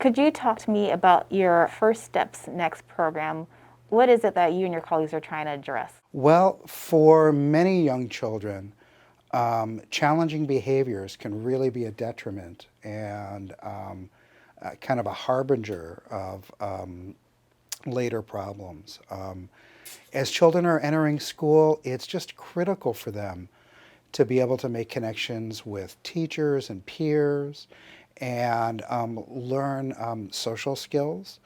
Could you talk to me about your First Steps Next program? What is it that you and your colleagues are trying to address? Well, for many young children, challenging behaviors can really be a detriment and kind of a harbinger of later problems. As children are entering school, it's just critical for them to be able to make connections with teachers and peers and learn social skills.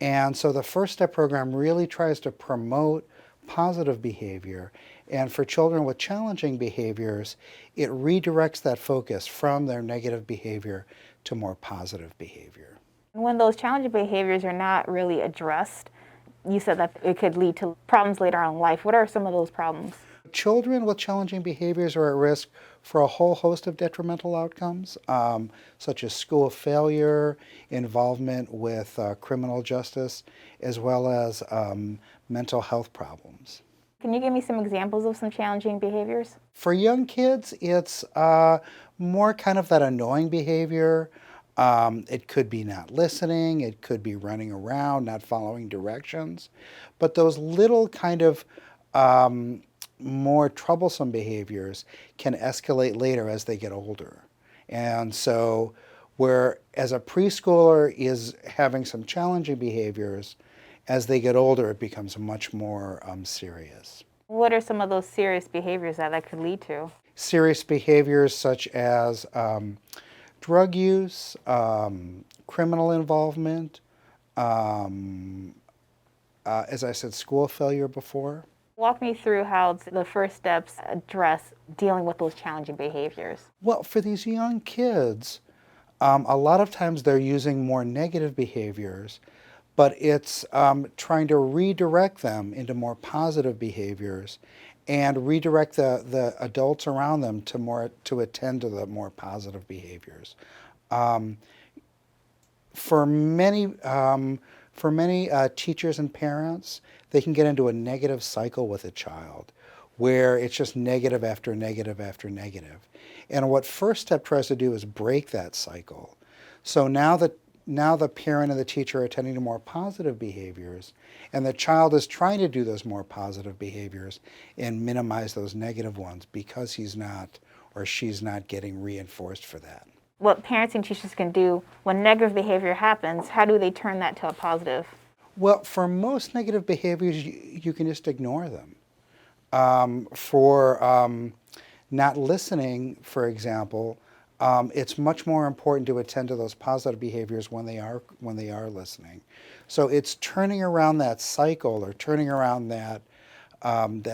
And so the First Step program really tries to promote positive behavior. And for children with challenging behaviors, it redirects that focus from their negative behavior to more positive behavior. When those challenging behaviors are not really addressed, you said that it could lead to problems later on in life. What are some of those problems? Children with challenging behaviors are at risk for a whole host of detrimental outcomes, such as school failure, involvement with criminal justice, as well as mental health problems. Can you give me some examples of some challenging behaviors? For young kids, it's more kind of that annoying behavior. It could be not listening, it could be running around, not following directions. But those little kind of more troublesome behaviors can escalate later as they get older. And so, where as a preschooler is having some challenging behaviors, as they get older, it becomes much more serious. What are some of those serious behaviors that could lead to? Serious behaviors such as drug use, criminal involvement, as I said, school failure before. Walk me through how the first steps address dealing with those challenging behaviors. Well, for these young kids, a lot of times they're using more negative behaviors, but it's trying to redirect them into more positive behaviors and redirect the adults around them to attend to the more positive behaviors. For many teachers and parents, they can get into a negative cycle with a child where it's just negative after negative after negative. And what First Step tries to do is break that cycle. So now the parent and the teacher are attending to more positive behaviors, and the child is trying to do those more positive behaviors and minimize those negative ones because he's not or she's not getting reinforced for that. What parents and teachers can do when negative behavior happens, how do they turn that to a positive? Well, for most negative behaviors, you can just ignore them. For not listening, for example, it's much more important to attend to those positive behaviors when they are listening. So it's turning around that cycle or turning around that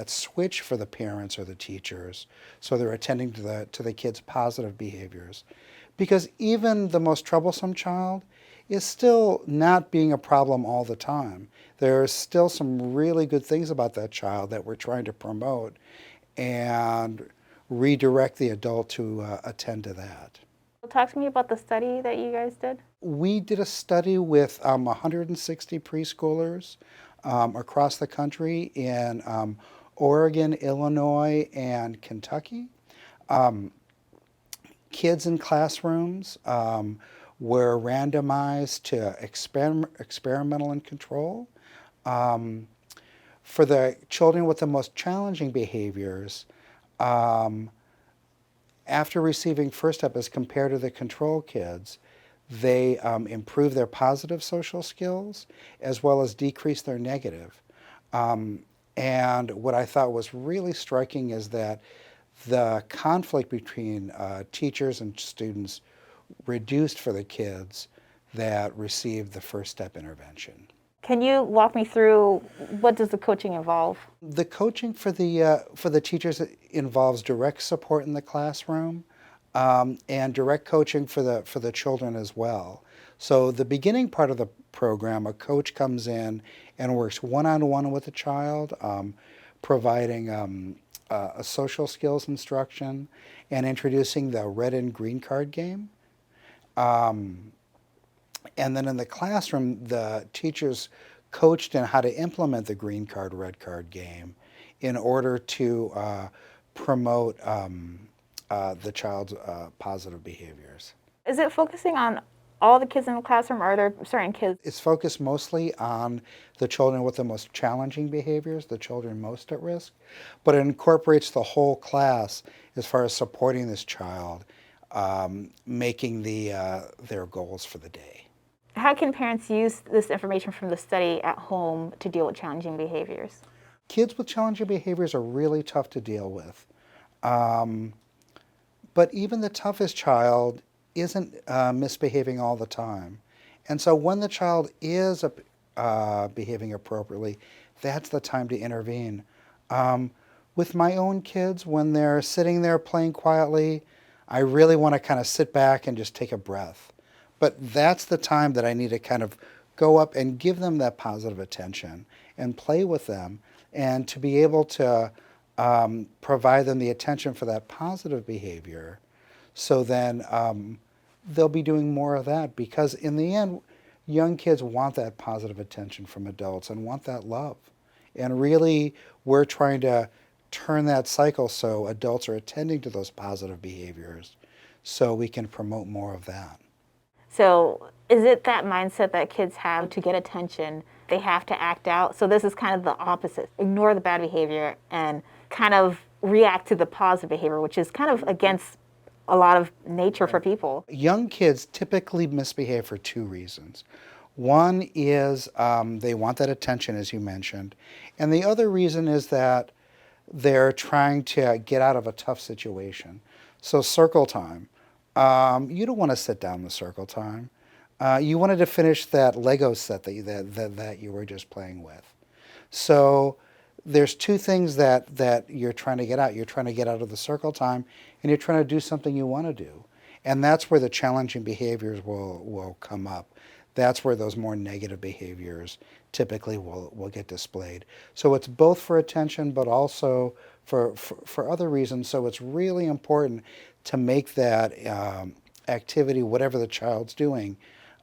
switch for the parents or the teachers, so they're attending to the kids' positive behaviors, because even the most troublesome child is still not being a problem all the time. There are still some really good things about that child that we're trying to promote and redirect the adult to attend to that. Talk to me about the study that you guys did. We did a study with 160 preschoolers across the country in Oregon, Illinois, and Kentucky. Kids in classrooms were randomized to experimental and control. For the children with the most challenging behaviors, after receiving First Step as compared to the control kids, they improve their positive social skills as well as decrease their negative. And what I thought was really striking is that the conflict between teachers and students reduced for the kids that received the First Step intervention. Can you walk me through what does the coaching involve? The coaching for the teachers involves direct support in the classroom and direct coaching for the children as well. So the beginning part of the program, a coach comes in and works one-on-one with the child, providing a social skills instruction and introducing the red and green card game. And then in the classroom, the teachers coached in how to implement the green card, red card game in order to promote the child's positive behaviors. Is it focusing on all the kids in the classroom, or are there certain kids? It's focused mostly on the children with the most challenging behaviors, the children most at risk, but it incorporates the whole class as far as supporting this child, making their goals for the day. How can parents use this information from the study at home to deal with challenging behaviors? Kids with challenging behaviors are really tough to deal with. But even the toughest child isn't misbehaving all the time. And so when the child is behaving appropriately, that's the time to intervene. With my own kids, when they're sitting there playing quietly, I really want to kind of sit back and just take a breath. But that's the time that I need to kind of go up and give them that positive attention and play with them, and to be able to provide them the attention for that positive behavior. So then they'll be doing more of that, because in the end, young kids want that positive attention from adults and want that love. And really, we're trying to turn that cycle so adults are attending to those positive behaviors so we can promote more of that. So is it that mindset that kids have to get attention? They have to act out. So this is kind of the opposite. Ignore the bad behavior and kind of react to the positive behavior, which is kind of against a lot of nature for people. Young kids typically misbehave for two reasons. One is they want that attention, as you mentioned. And the other reason is that they're trying to get out of a tough situation. So circle time. You don't want to sit down the circle time. You wanted to finish that Lego set that you were just playing with. So there's two things that you're trying to get out. You're trying to get out of the circle time, and you're trying to do something you want to do. And that's where the challenging behaviors will come up. That's where those more negative behaviors typically will get displayed. So it's both for attention, but also for other reasons. So it's really important to make that activity, whatever the child's doing,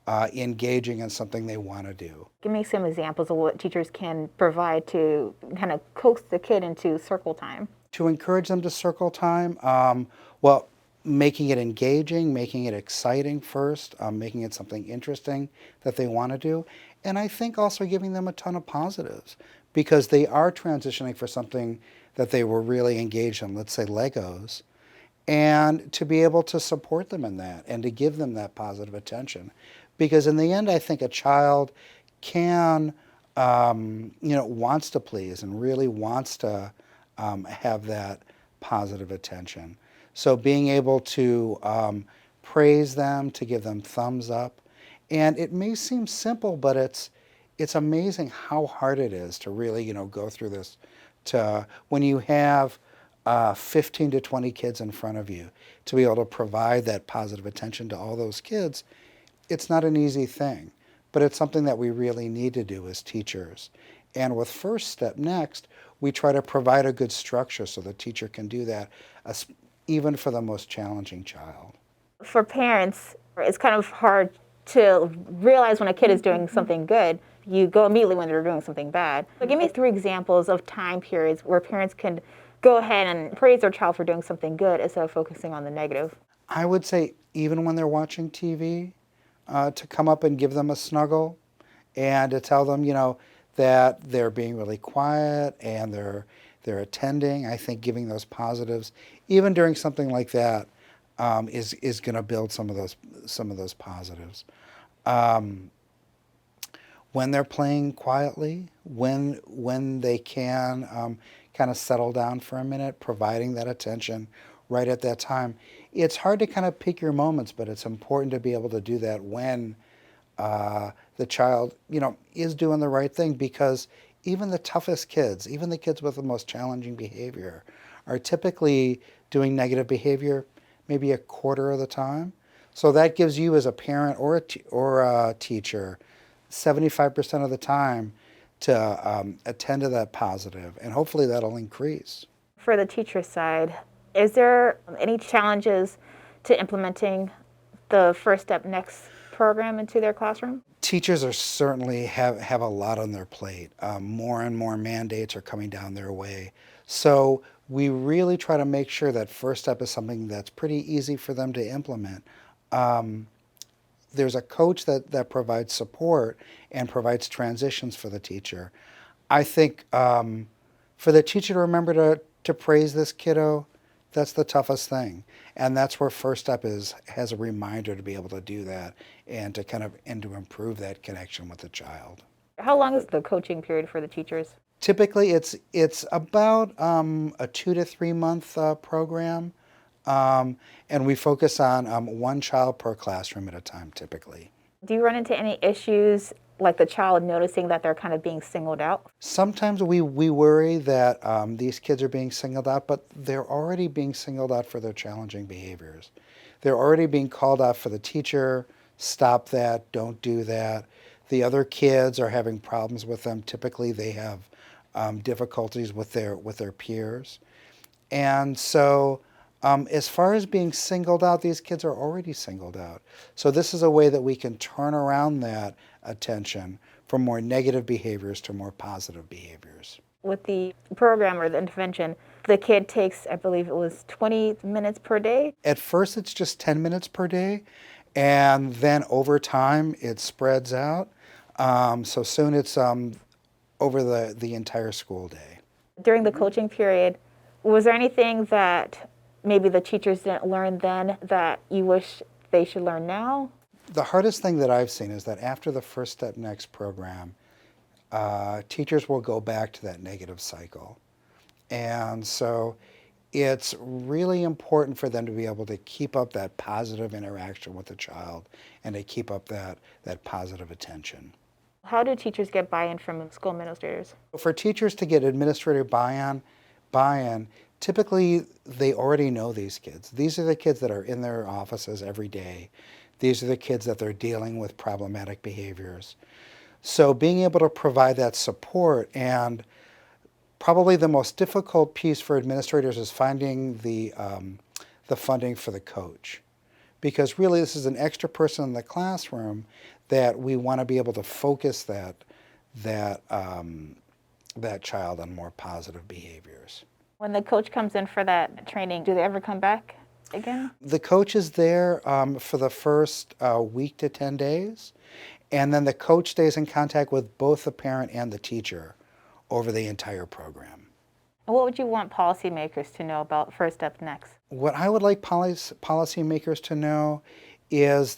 engaging in something they want to do. Give me some examples of what teachers can provide to kind of coax the kid into circle time. To encourage them to circle time, well, making it engaging, making it exciting first, making it something interesting that they want to do. And I think also giving them a ton of positives, because they are transitioning for something that they were really engaged in, let's say Legos, and to be able to support them in that and to give them that positive attention. Because in the end, I think a child can, wants to please and really wants to have that positive attention. So being able to praise them, to give them thumbs up. And it may seem simple, but it's amazing how hard it is to really, go through this. When you have 15 to 20 kids in front of you, to be able to provide that positive attention to all those kids, it's not an easy thing. But it's something that we really need to do as teachers. And with First Step Next, we try to provide a good structure so the teacher can do that, even for the most challenging child. For parents, it's kind of hard to realize when a kid is doing something good. You go immediately when they're doing something bad. So give me 3 examples of time periods where parents can go ahead and praise their child for doing something good instead of focusing on the negative. I would say even when they're watching TV, to come up and give them a snuggle and to tell them, that they're being really quiet and they're attending. I think giving those positives, even during something like that, is going to build some of those positives. When they're playing quietly, when they can kind of settle down for a minute, providing that attention right at that time. It's hard to kind of pick your moments, but it's important to be able to do that when the child, is doing the right thing, because even the toughest kids, even the kids with the most challenging behavior, are typically doing negative behavior maybe a quarter of the time. So that gives you as a parent or a teacher 75% of the time to attend to that positive, and hopefully that'll increase. For the teacher side, is there any challenges to implementing the First Step Next program into their classroom? Teachers are certainly have a lot on their plate. More and more mandates are coming down their way. So we really try to make sure that First Step is something that's pretty easy for them to implement. there's a coach that provides support and provides transitions for the teacher. I think for the teacher to remember to praise this kiddo, that's the toughest thing. And that's where First Step has a reminder to be able to do that and to improve that connection with the child. How long is the coaching period for the teachers? Typically, it's about a 2 to 3 month program, and we focus on one child per classroom at a time, typically. Do you run into any issues like the child noticing that they're kind of being singled out? Sometimes we worry that these kids are being singled out, but they're already being singled out for their challenging behaviors. They're already being called out for the teacher, stop that, don't do that. The other kids are having problems with them. Typically, they have difficulties with their peers. And so as far as being singled out, these kids are already singled out. So this is a way that we can turn around that attention from more negative behaviors to more positive behaviors. With the program or the intervention, the kid takes, I believe it was 20 minutes per day. At first, it's just 10 minutes per day, and then over time, it spreads out. So soon it's over the entire school day. During the coaching period, was there anything that maybe the teachers didn't learn then that you wish they should learn now? The hardest thing that I've seen is that after the First Step Next program, teachers will go back to that negative cycle. And so it's really important for them to be able to keep up that positive interaction with the child and to keep up that positive attention. How do teachers get buy-in from school administrators? For teachers to get administrative buy-in, typically they already know these kids. These are the kids that are in their offices every day. These are the kids that they're dealing with problematic behaviors. So being able to provide that support, and probably the most difficult piece for administrators is finding the funding for the coach. Because really this is an extra person in the classroom that we want to be able to focus that child on more positive behaviors. When the coach comes in for that training, do they ever come back again? The coach is there for the first week to 10 days, and then the coach stays in contact with both the parent and the teacher over the entire program. And what would you want policymakers to know about First Step Next? What I would like policymakers to know is